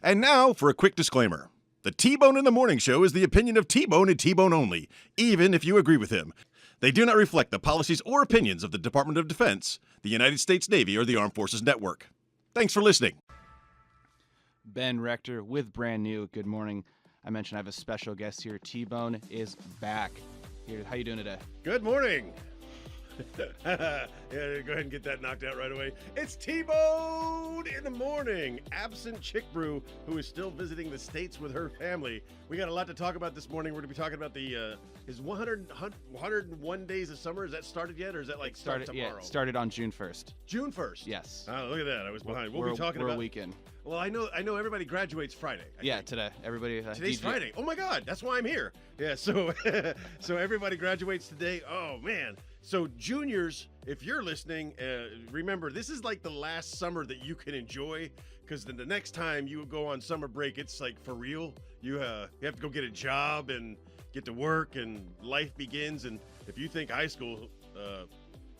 And now for a quick disclaimer. The T-Bone in the Morning Show is the opinion of T-Bone and T-Bone only, even if you agree with him. They do not reflect the policies or opinions of the Department of Defense, the United States Navy, or the Armed Forces Network. Thanks for listening. Ben Rector with Brand New. Good morning. I mentioned I have a special guest here. T-Bone is back. Here, how you doing today? Good morning. Yeah, go ahead and get that knocked out right away. It's T-Bone in the morning. Absent Chick-Brew, who is still visiting the States with her family. We got a lot to talk about this morning. We're going to be talking about the is 101 days of summer. Is that started yet, or is that like start tomorrow? Yeah, it started on June 1st. June 1st? Yes. Oh, look at that. I was behind. We'll be talking we're about a weekend. Well, I know everybody graduates Friday. I think. Today. Everybody. Today's Friday. Oh my God, that's why I'm here. Yeah, so so everybody graduates today. Oh man. So juniors, if you're listening, remember this is like the last summer that you can enjoy, because then the next time you go on summer break, it's like for real. You have to go get a job and get to work, and life begins. And if you think high school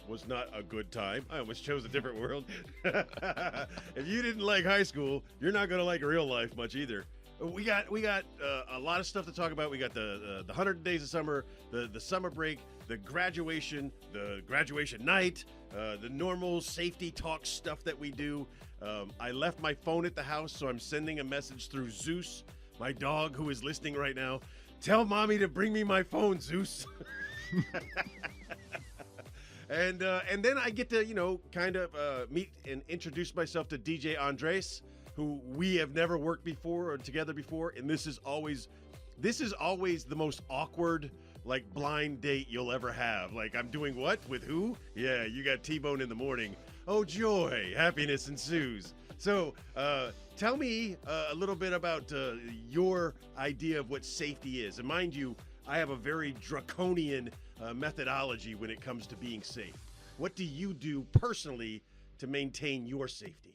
was not a good time, I almost chose a different world. If you didn't like high school, you're not going to like real life much either. We got a lot of stuff to talk about. We got the 100 days of summer, the summer break, the graduation night, the normal safety talk stuff that we do. I left my phone at the house, so I'm sending a message through Zeus, my dog, who is listening right now. Tell mommy to bring me my phone, Zeus. And then I get to, kind of meet and introduce myself to DJ Andres, who we have never worked before or together before. And this is always the most awkward, like, blind date you'll ever have. Like, I'm doing what? With who? Yeah, you got T-Bone in the morning. Oh, joy, happiness ensues. So tell me a little bit about your idea of what safety is. And mind you, I have a very draconian methodology when it comes to being safe. What do you do personally to maintain your safety?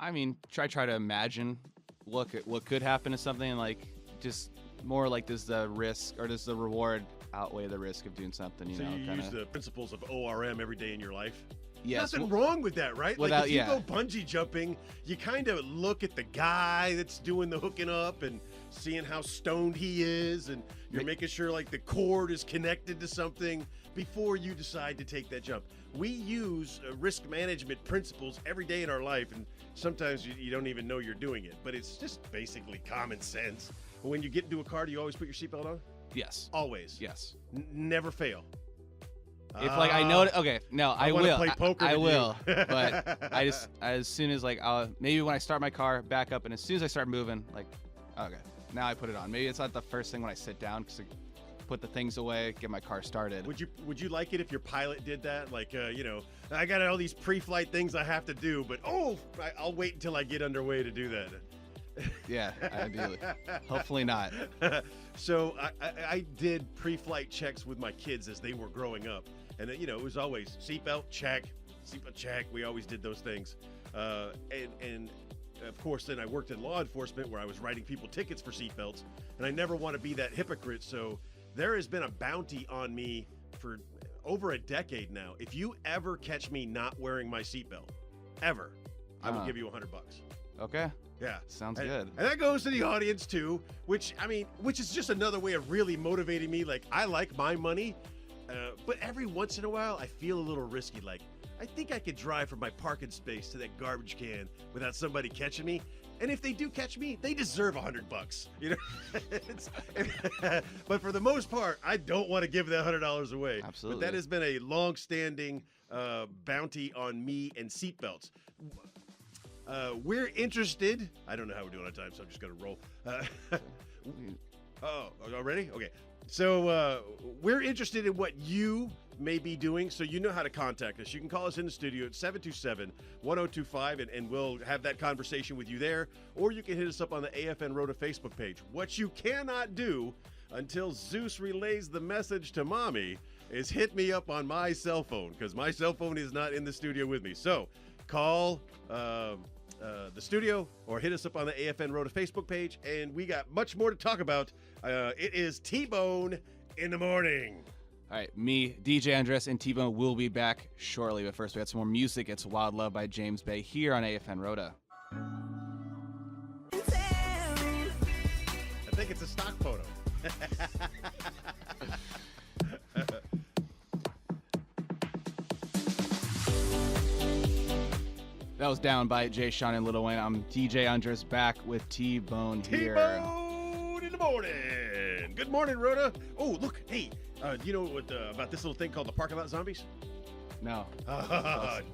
I mean, try to imagine what could happen to something, like just more like does the risk or does the reward outweigh the risk of doing something? So you use the principles of ORM every day in your life? Yes. Nothing wrong with that, right? Without, like if you go bungee jumping, you kind of look at the guy that's doing the hooking up and seeing how stoned he is, and you're making sure like the cord is connected to something before you decide to take that jump. We use risk management principles every day in our life, and sometimes you don't even know you're doing it, but it's just basically common sense. When you get into a car, do you always put your seatbelt on? Yes. Always? Yes. Never fail. If like I know, okay, no, I will. Play poker I with will, you. but I just as soon as like maybe when I start my car, back up, and as soon as I start moving, like, okay, now I put it on. Maybe it's not the first thing when I sit down because I put the things away, get my car started. Would you like it if your pilot did that? Like, I got all these pre-flight things I have to do, but I'll wait until I get underway to do that. Yeah, ideally. Hopefully not. So I did pre-flight checks with my kids as they were growing up. And, it was always seatbelt check. We always did those things. And of course, then I worked in law enforcement where I was writing people tickets for seatbelts. And I never want to be that hypocrite. So there has been a bounty on me for over a decade now. If you ever catch me not wearing my seatbelt, ever, I will give you $100. Okay. Yeah. Sounds good. And that goes to the audience too, which is just another way of really motivating me. Like, I like my money, but every once in a while I feel a little risky. Like, I think I could drive from my parking space to that garbage can without somebody catching me. And if they do catch me, they deserve $100. But for the most part, I don't want to give that $100 away. Absolutely. But that has been a long-standing bounty on me and seatbelts. We're interested. I don't know how we're doing on time, so I'm just going to roll. Already? Okay. So we're interested in what you may be doing, so you know how to contact us. You can call us in the studio at 727-1025, and we'll have that conversation with you there. Or you can hit us up on the AFN Rhoda Facebook page. What you cannot do until Zeus relays the message to mommy is hit me up on my cell phone, because my cell phone is not in the studio with me. So call the studio or hit us up on the AFN Rhoda Facebook page, and we got much more to talk about. It is T-Bone in the morning. All right, me, DJ Andres, and T-Bone will be back shortly. But first, we got some more music. It's Wild Love by James Bay here on AFN Rhoda. think it's a stock photo. That was Down by Jay Sean and Lil Wayne. I'm DJ Andres back with T-Bone here. T-Bone in the morning. Good morning, Rhoda. Oh, look, hey, do you know what about this little thing called the parking lot zombies? No.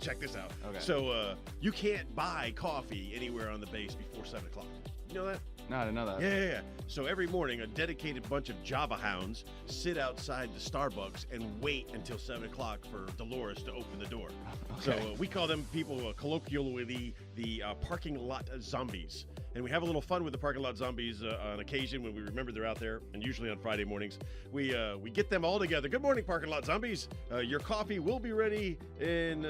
Check this out. Okay. So you can't buy coffee anywhere on the base before 7 o'clock. You know that? No, I didn't know that. Yeah. So every morning, a dedicated bunch of Java hounds sit outside the Starbucks and wait until 7 o'clock for Dolores to open the door. Okay. So we call them people colloquially the parking lot zombies. And we have a little fun with the parking lot zombies on occasion when we remember they're out there, and usually on Friday mornings. We get them all together. Good morning, parking lot zombies. Your coffee will be ready in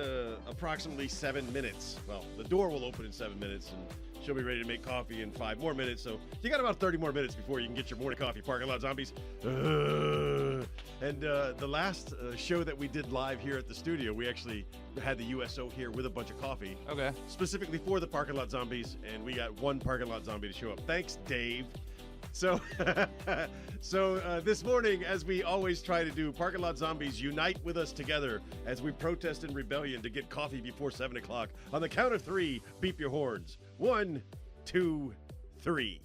approximately 7 minutes. Well, the door will open in 7 minutes, and she'll be ready to make coffee in 5 more minutes. So you got about 30 more minutes before you can get your morning coffee, parking lot zombies. And the last show that we did live here at the studio, we actually had the USO here with a bunch of coffee. Okay. Specifically for the parking lot zombies, and we got one parking lot zombie to show up. Thanks, Dave. So, this morning, as we always try to do, parking lot zombies unite with us together as we protest in rebellion to get coffee before 7 o'clock. On the count of 3, beep your horns. 1, 2, 3.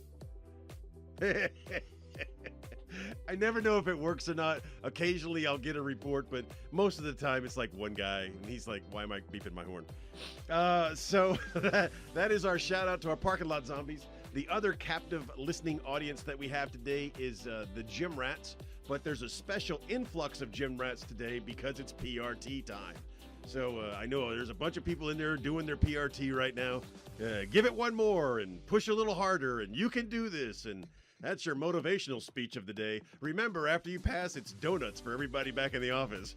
I never know if it works or not. Occasionally I'll get a report, but most of the time it's like one guy, and he's like, why am I beeping my horn? So that is our shout out to our parking lot zombies. The other captive listening audience that we have today is the gym rats, but there's a special influx of gym rats today because it's PRT time. So I know there's a bunch of people in there doing their PRT right now. Give it one more and push a little harder, and you can do this. And that's your motivational speech of the day. Remember, after you pass, it's donuts for everybody back in the office.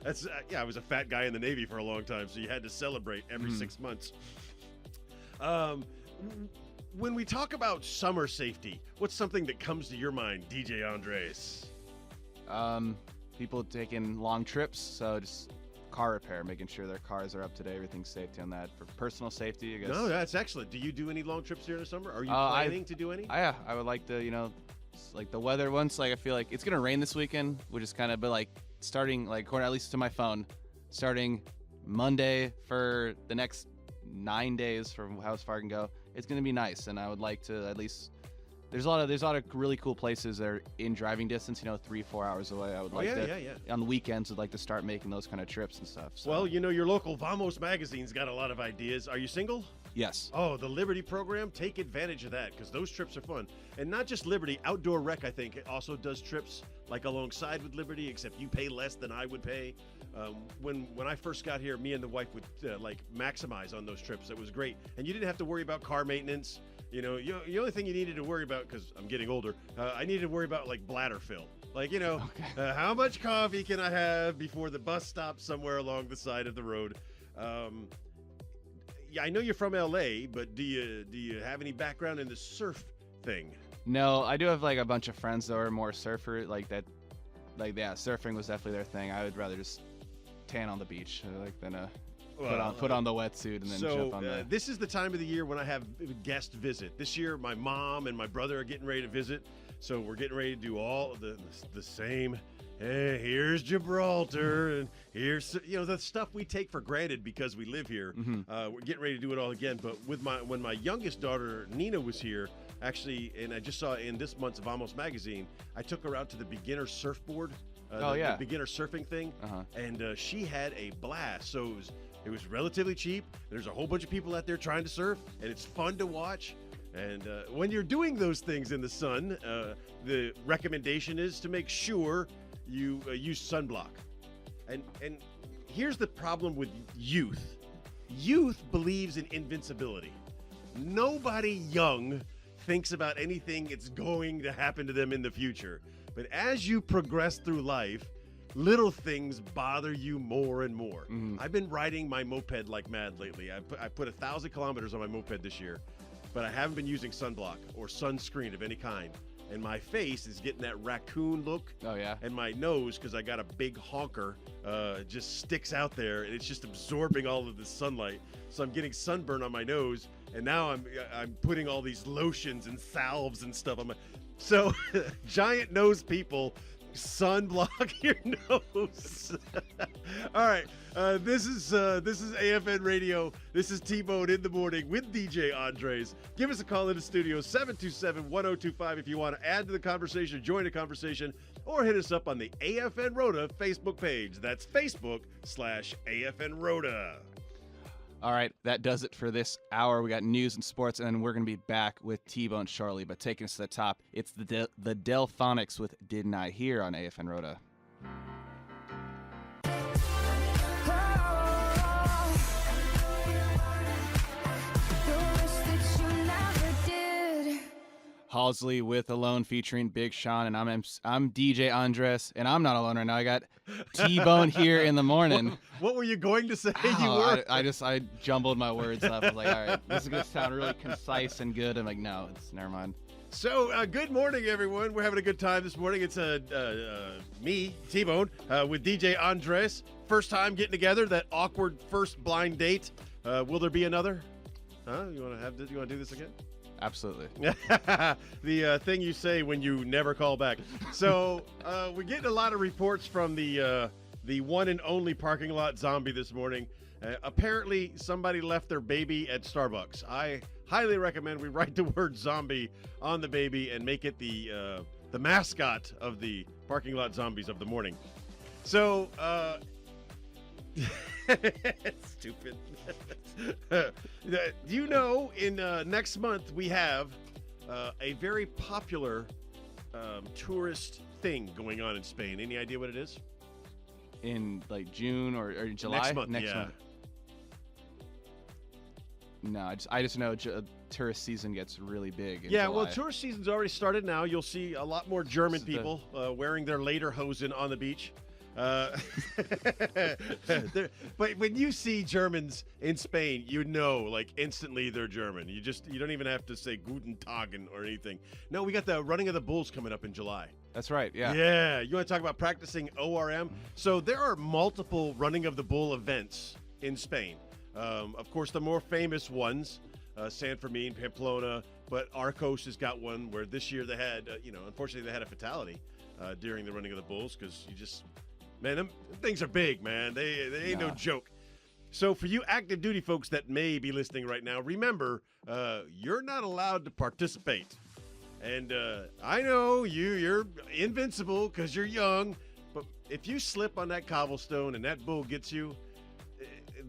That's I was a fat guy in the Navy for a long time, so you had to celebrate every 6 months. When we talk about summer safety, what's something that comes to your mind, DJ Andres? People taking long trips, so just car repair, making sure their cars are up to date, everything's safety on that. For personal safety, I guess. No, that's excellent. Do you do any long trips during the summer? Are you planning to do any? I would like to, like the weather once, like I feel like it's gonna rain this weekend, which is kind of, but like starting, like according at least to my phone, starting Monday for the next 9 days from how far I can go, it's gonna be nice, and I would like to at least. There's a lot of really cool places that are in driving distance, 3-4 hours away. I would like on the weekends, I'd like to start making those kind of trips and stuff. So. Well, your local Vamos magazine's got a lot of ideas. Are you single? Yes. Oh, the Liberty program, take advantage of that because those trips are fun. And not just Liberty, Outdoor Rec, I think, it also does trips like alongside with Liberty, except you pay less than I would pay. When I first got here, me and the wife would maximize on those trips. It was great. And you didn't have to worry about car maintenance. The only thing you needed to worry about, because I'm getting older, I needed to worry about like bladder fill. Like, how much coffee can I have before the bus stops somewhere along the side of the road? I know you're from LA, but do you have any background in the surf thing? No, I do have like a bunch of friends that are more surfer, like that. Like, yeah, surfing was definitely their thing. I would rather just tan on the beach than put on the wetsuit and then jump on the. This is the time of the year when I have guest visit. This year, my mom and my brother are getting ready to visit, so we're getting ready to do all the same. Hey, here's Gibraltar, and here's the stuff we take for granted because we live here. We're getting ready to do it all again. But when my youngest daughter Nina was here, actually, and I just saw in this month's Vamos magazine, I took her out to the beginner surfboard. The beginner surfing thing, and she had a blast. So it was relatively cheap. There's a whole bunch of people out there trying to surf, and it's fun to watch. And when you're doing those things in the sun, the recommendation is to make sure you use sunblock. And here's the problem with youth. Youth believes in invincibility. Nobody young thinks about anything that's going to happen to them in the future. But as you progress through life, little things bother you more and more. I've been riding my moped like mad lately. I put 1,000 kilometers on my moped this year, but I haven't been using sunblock or sunscreen of any kind. and my face is getting that raccoon look. Oh yeah. And my nose, because I got a big honker, just sticks out there, and it's just absorbing all of the sunlight. So I'm getting sunburn on my nose, and now I'm putting all these lotions and salves and stuff on my. So, giant nose people, sunblock your nose. All right, this is AFN Radio. This is T-Bone in the Morning with DJ Andres. Give us a call in the studio, 727-1025, if you want to add to the conversation, join the conversation, or hit us up on the AFN Rhoda Facebook page. That's Facebook/AFN Rhoda. All right, that does it for this hour. We got news and sports, and then we're going to be back with T-Bone shortly. But taking us to the top, it's the Delphonics with Didn't I Hear on AFN Rhoda. Halsley with Alone featuring Big Sean, and I'm DJ Andres, and I'm not alone right now. I got T-Bone here in the morning. What were you going to say? You Oh, were. I jumbled my words up. I was like, all right, this is gonna sound really concise and good. I'm like, no, it's never mind. So, good morning, everyone. We're having a good time this morning. It's me, T-Bone, with DJ Andres. First time getting together. That awkward first blind date. Will there be another? Huh? You want to do this again? Absolutely. The thing you say when you never call back. So we're getting a lot of reports from the one and only parking lot zombie this morning. Apparently, somebody left their baby at Starbucks. I highly recommend we write the word zombie on the baby and make it the mascot of the parking lot zombies of the morning. So, stupid. Do you know in next month we have a very popular tourist thing going on in Spain? Any idea what it is? In like June or July? Next month, Next yeah. month. No, I just know tourist season gets really big. In Yeah, July. well, tourist season's already started now. You'll see a lot more German This is people wearing their lederhosen on the beach. But when you see Germans in Spain, you know, like instantly they're German. You don't even have to say Guten Tagen or anything. No, we got the Running of the Bulls coming up in July. That's right. Yeah. Yeah. You want to talk about practicing ORM? So there are multiple Running of the Bull events in Spain. Of course, the more famous ones, San Fermin, Pamplona, but Arcos has got one where this year they had, unfortunately they had a fatality during the Running of the Bulls because man, them things are big, man. They ain't no joke. So for you active duty folks that may be listening right now, remember, you're not allowed to participate. And I know you're invincible because you're young, but if you slip on that cobblestone and that bull gets you,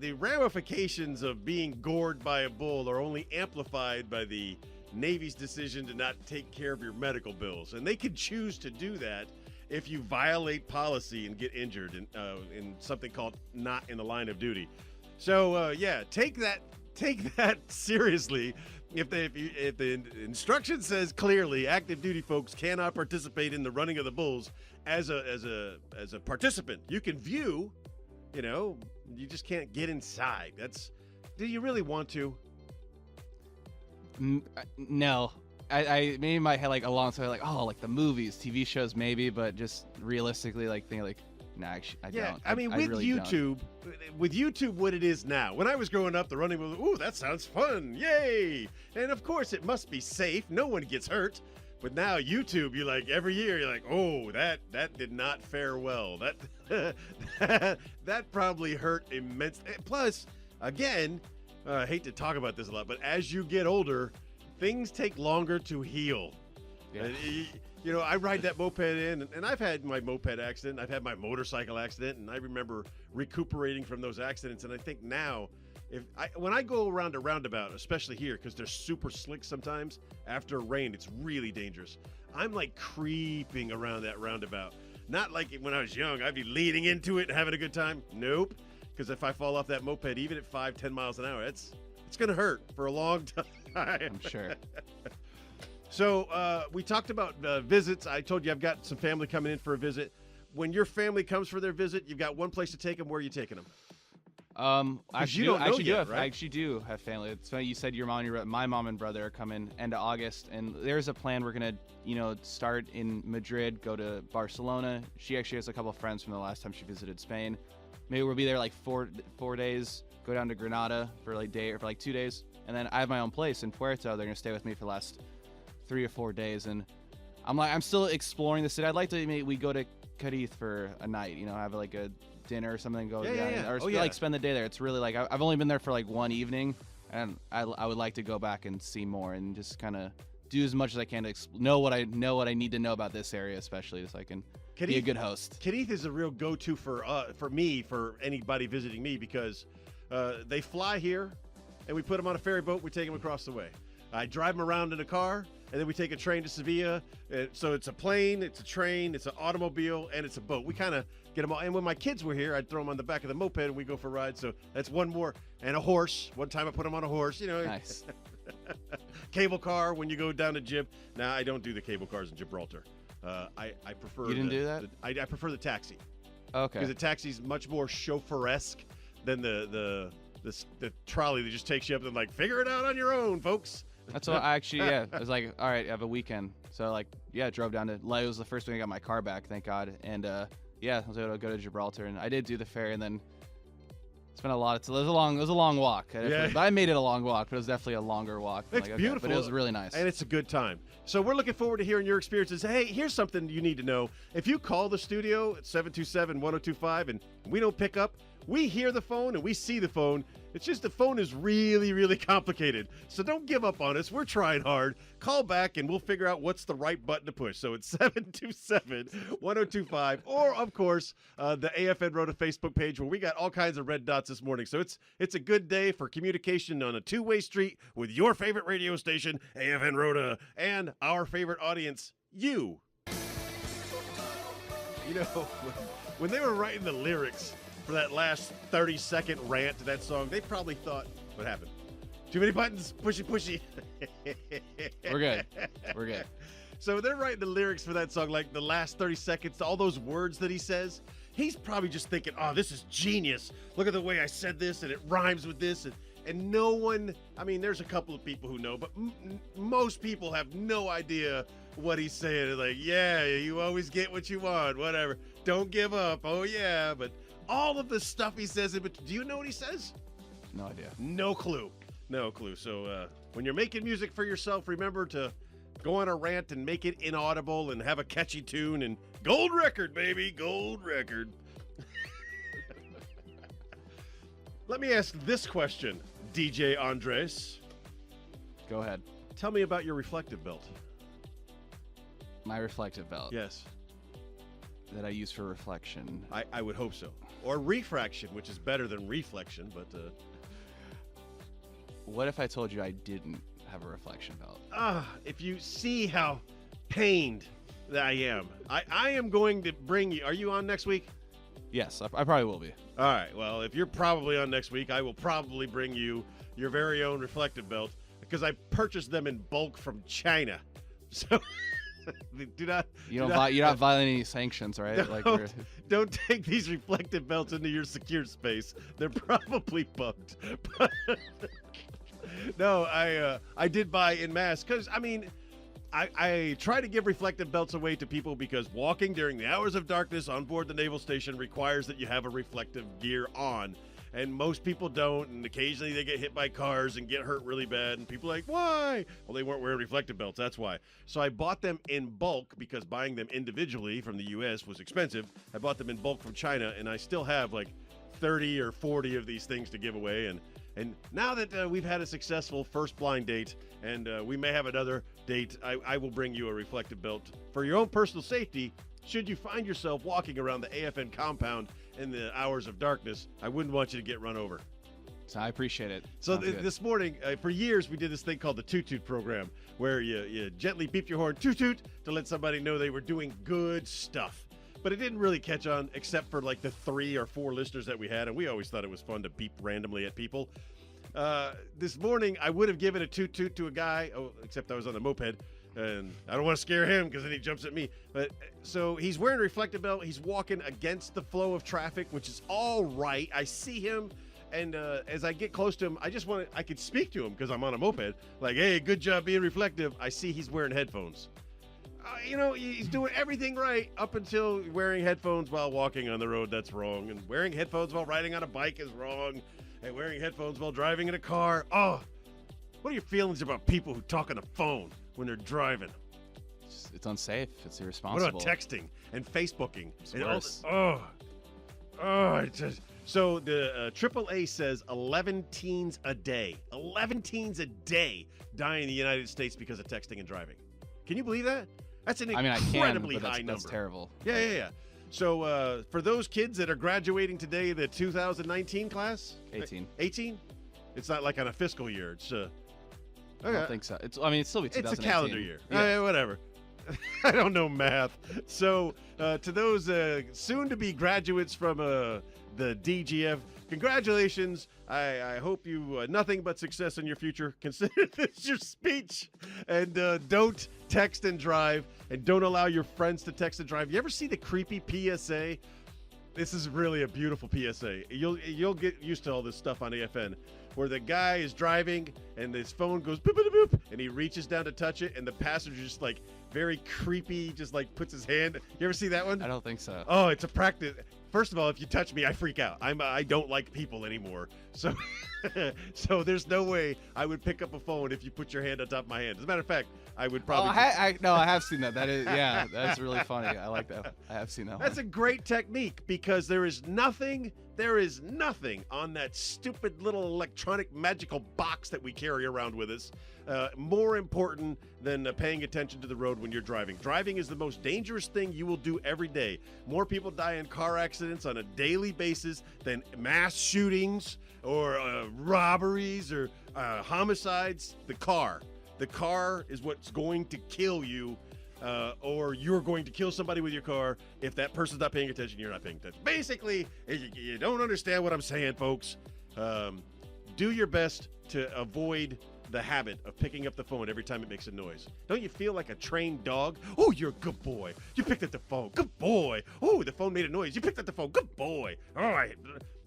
the ramifications of being gored by a bull are only amplified by the Navy's decision to not take care of your medical bills. And they can choose to do that if you violate policy and get injured in something called not in the line of duty. So take that seriously. If the instruction says clearly active duty folks cannot participate in the Running of the Bulls as a participant, you can view, you just can't get inside. Do you really want to? No. I maybe my head like alongside like the movies, TV shows maybe, but just realistically nah, actually, I don't. I mean, with really YouTube, what it is now. When I was growing up, the running was, ooh, that sounds fun, yay! And of course, it must be safe. No one gets hurt. But now YouTube, every year, you're like, oh, that did not fare well. That probably hurt immensely. Plus, again, I hate to talk about this a lot, but as you get older, things take longer to heal. Yeah. I ride that moped in, and I've had my moped accident. I've had my motorcycle accident, and I remember recuperating from those accidents. And I think now, when I go around a roundabout, especially here, because they're super slick sometimes, after rain, it's really dangerous. I'm like creeping around that roundabout. Not like when I was young, I'd be leaning into it and having a good time. Nope. Because if I fall off that moped, even at 5-10 miles an hour, it's going to hurt for a long time. I'm sure. So we talked about visits. I told you I've got some family coming in for a visit. When your family comes for their visit, you've got one place to take them. Where are you taking them? you don't know yet, I right? actually do have family. It's funny you said your mom, my mom and brother are coming end of August, and there's a plan. We're gonna, start in Madrid, go to Barcelona. She actually has a couple of friends from the last time she visited Spain. Maybe we'll be there like four days. Go down to Granada for like 2 days, and then I have my own place in Puerto. They're gonna stay with me for the last 3 or 4 days, and I'm still exploring the city. I'd like to maybe we go to Cadiz for a night. Have like a dinner or something, go down, Yeah. or Oh, yeah. like spend the day there. It's really like I've only been there for like one evening, and I would like to go back and see more and just kind of do as much as I can to know what I need to know about this area, especially so I can be a good host. Cadiz is a real go-to for me, for anybody visiting me, because they fly here, and we put them on a ferry boat. We take them across the way. I drive them around in a car, and then we take a train to Sevilla. So it's a plane, it's a train, it's an automobile, and it's a boat. We kind of get them all. And when my kids were here, I'd throw them on the back of the moped, and we go for rides. So that's one more. And a horse. One time I put them on a horse. Nice. Cable car when you go down to Gib. Now, I don't do the cable cars in Gibraltar. I prefer. You didn't do that? I prefer the taxi, Okay. because the taxi's much more chauffeuresque than the trolley that just takes you up and like, figure it out on your own, folks. That's what I actually, I was like, all right, I have a weekend. So like, drove down to, it was the first week I got my car back, thank God. And I was able to go to Gibraltar, and I did do the ferry, and then it's been a lot. It was a long walk. But I made it a long walk, but it was definitely a longer walk. It's beautiful. But it was really nice. And it's a good time. So we're looking forward to hearing your experiences. Hey, here's something you need to know. If you call the studio at 727-1025 and we don't pick up, we hear the phone and we see the phone. It's just the phone is really, really complicated. So don't give up on us. We're trying hard. Call back and we'll figure out what's the right button to push. So it's 727-1025. Or, of course, the AFN Rota Facebook page, where we got all kinds of red dots this morning. So it's a good day for communication on a two-way street with your favorite radio station, AFN Rota, and our favorite audience, you. When they were writing the lyrics for that last 30-second rant to that song, they probably thought, what happened? Too many buttons, pushy. We're good. So they're writing the lyrics for that song, like the last 30 seconds, all those words that he says. He's probably just thinking, oh, this is genius. Look at the way I said this, and it rhymes with this. And no one, there's a couple of people who know, but most people have no idea what he's saying. They're like, yeah, you always get what you want, whatever. Don't give up. Oh, yeah. But all of the stuff he says, but do you know what he says? No idea. No clue. So when you're making music for yourself, remember to go on a rant and make it inaudible and have a catchy tune, and gold record, baby, gold record. Let me ask this question, DJ Andres. Go ahead. Tell me about your reflective belt. My reflective belt. Yes. That I use for reflection. I would hope so. Or refraction, which is better than reflection, but... What if I told you I didn't have a reflection belt? If you see how pained that I am. I am going to bring you... Are you on next week? Yes, I probably will be. All right, well, if you're probably on next week, I will probably bring you your very own reflective belt, because I purchased them in bulk from China. So... You're not violating any sanctions, right? Don't take these reflective belts into your secure space. They're probably bugged. But no, I did buy en masse, because I try to give reflective belts away to people, because walking during the hours of darkness on board the naval station requires that you have a reflective gear on. And most people don't, and occasionally they get hit by cars and get hurt really bad, and people are like, why? Well, they weren't wearing reflective belts, that's why. So I bought them in bulk, because buying them individually from the U.S. was expensive. I bought them in bulk from China, and I still have like 30 or 40 of these things to give away. And now that we've had a successful first blind date, and we may have another date, I will bring you a reflective belt for your own personal safety. Should you find yourself walking around the AFN compound in the hours of darkness, I wouldn't want you to get run over. So I appreciate it. So this morning, for years, we did this thing called the Toot Toot program, where you gently beep your horn, toot toot, to let somebody know they were doing good stuff. But it didn't really catch on, except for like the 3 or 4 listeners that we had, and we always thought it was fun to beep randomly at people. This morning, I would have given a toot toot to a guy, except I was on the moped, and I don't want to scare him, because then he jumps at me. But so he's wearing a reflective belt. He's walking against the flow of traffic, which is all right. I see him, And as I get close to him, I could speak to him because I'm on a moped. Like, hey, good job being reflective. I see he's wearing headphones. He's doing everything right up until wearing headphones while walking on the road. That's wrong. And wearing headphones while riding on a bike is wrong. And wearing headphones while driving in a car. Oh, what are your feelings about people who talk on the phone when they're driving? It's unsafe. It's irresponsible. What about texting and Facebooking? It's and worse. It's just... So the AAA says 11 teens a day. 11 teens a day die in the United States because of texting and driving. Can you believe that? That's an incredibly high number. That's terrible. Yeah. So for those kids that are graduating today, the 2019 class? 18. 18? It's not like on a fiscal year. It's I don't think so. It's still be 2018. It's a calendar year. Yeah. Whatever. I don't know math. So to those soon-to-be graduates from the DGF, congratulations. I hope you nothing but success in your future. Consider this your speech. And don't text and drive. And don't allow your friends to text and drive. You ever see the creepy PSA? This is really a beautiful PSA. You'll get used to all this stuff on AFN, where the guy is driving and his phone goes boop, boop, boop, and he reaches down to touch it, and the passenger just like very creepy, just like puts his hand. You ever see that one? I don't think so. Oh, it's a practice. First of all, if you touch me, I freak out. I don't like people anymore. So, so there's no way I would pick up a phone if you put your hand on top of my hand. As a matter of fact, I would probably. I have seen that. That is, yeah, that's really funny. I like that. I have seen that. That's a great technique because there is nothing on that stupid little electronic magical box that we carry around with us more important than paying attention to the road when you're driving. Driving is the most dangerous thing you will do every day. More people die in car accidents on a daily basis than mass shootings or robberies or homicides. The car is what's going to kill you. Or you're going to kill somebody with your car. If that person's not paying attention, you're not paying attention. Basically, you don't understand what I'm saying, folks. Do your best to avoid the habit of picking up the phone every time it makes a noise. Don't you feel like a trained dog? Oh, you're a good boy. You picked up the phone. Good boy. Oh, the phone made a noise. You picked up the phone. Good boy. All right.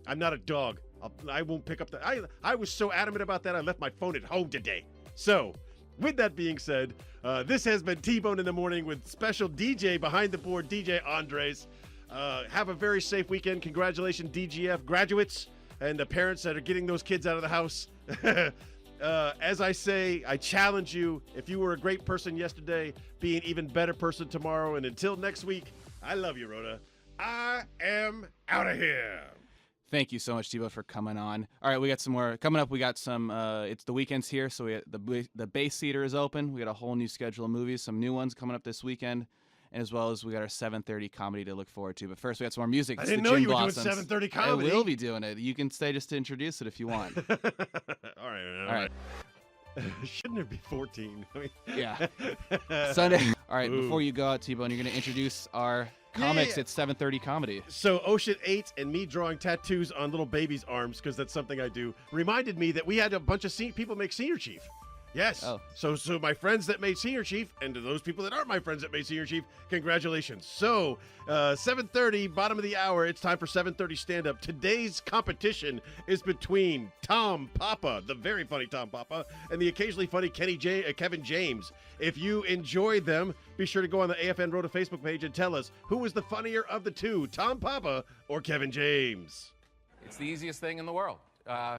I'm not a dog. I won't pick up the... I was so adamant about that, I left my phone at home today. So... with that being said, this has been T-Bone in the Morning with special DJ behind the board, DJ Andres. Have a very safe weekend. Congratulations, DGF graduates and the parents that are getting those kids out of the house. As I say, I challenge you, if you were a great person yesterday, be an even better person tomorrow. And until next week, I love you, Rhoda. I am out of here. Thank you so much, T-Bone, for coming on. All right, we got some more coming up. We got some. It's the weekends here, so the Base Theater is open. We got a whole new schedule of movies, some new ones coming up this weekend, as well as we got our 7:30 comedy to look forward to. But first, we got some more music. I It's didn't the know Gin you were doing Blossoms. 7:30 comedy. I will be doing it. You can stay just to introduce it if you want. All right. Shouldn't there be 14? Yeah. Sunday. All right, Ooh. before you go out, T-Bone, you're going to introduce our comics at 7:30 comedy. So Ocean 8 and me drawing tattoos on little babies' arms, because that's something I do, reminded me that we had a bunch of people make Senior Chief. Yes. Oh. So my friends that made Senior Chief, and to those people that aren't my friends that made Senior Chief, congratulations. So 7:30, bottom of the hour, it's time for 7:30 stand-up. Today's competition is between Tom Papa, the very funny Tom Papa, and the occasionally funny Kevin James. If you enjoy them, be sure to go on the AFN Rhoda Facebook page and tell us who was the funnier of the two, Tom Papa or Kevin James. It's the easiest thing in the world.